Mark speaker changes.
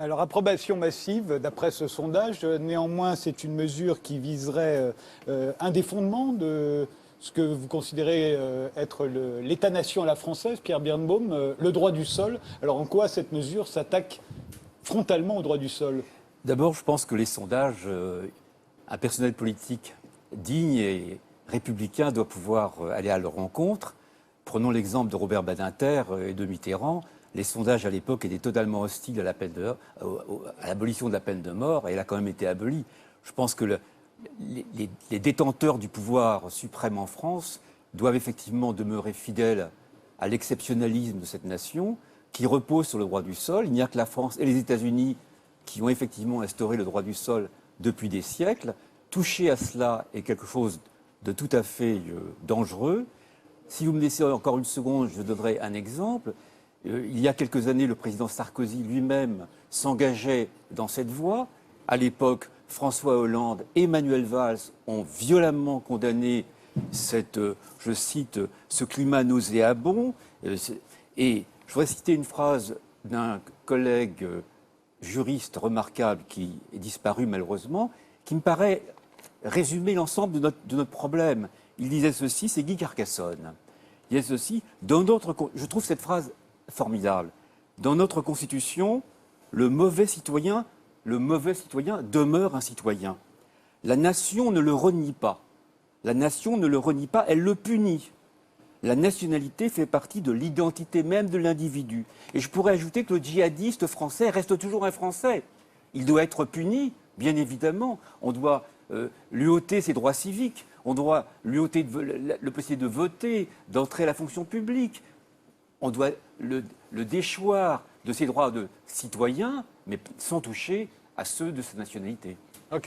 Speaker 1: Alors, approbation massive, d'après ce sondage. Néanmoins, c'est une mesure qui viserait un des fondements de ce que vous considérez être l'État-nation à la française, Pierre Birnbaum, le droit du sol. Alors, en quoi cette mesure s'attaque frontalement au droit du sol?
Speaker 2: D'abord, je pense que les sondages, un personnel politique digne et républicain doit pouvoir aller à leur rencontre. Prenons l'exemple de Robert Badinter et de Mitterrand. Les sondages à l'époque étaient totalement hostiles à l'abolition de la peine de mort, et elle a quand même été abolie. Je pense que les détenteurs du pouvoir suprême en France doivent effectivement demeurer fidèles à l'exceptionnalisme de cette nation, qui repose sur le droit du sol. Il n'y a que la France et les États-Unis qui ont effectivement instauré le droit du sol depuis des siècles. Toucher à cela est quelque chose de tout à fait dangereux. Si vous me laissez encore une seconde, je donnerai un exemple. Il y a quelques années, le président Sarkozy lui-même s'engageait dans cette voie. À l'époque, François Hollande et Manuel Valls ont violemment condamné je cite, ce climat nauséabond. Et je voudrais citer une phrase d'un collègue juriste remarquable qui est disparu malheureusement, qui me paraît résumer l'ensemble de notre problème. Il disait ceci, c'est Guy Carcassonne. Il disait ceci, je trouve cette phrase formidable. Dans notre Constitution, le mauvais citoyen demeure un citoyen. La nation ne le renie pas. La nation ne le renie pas, elle le punit. La nationalité fait partie de l'identité même de l'individu. Et je pourrais ajouter que le djihadiste français reste toujours un Français. Il doit être puni, bien évidemment. On doit lui ôter ses droits civiques. On doit lui ôter le possibilité de voter, d'entrer à la fonction publique. On doit le déchoir de ses droits de citoyen, mais sans toucher à ceux de sa nationalité.
Speaker 1: Ok.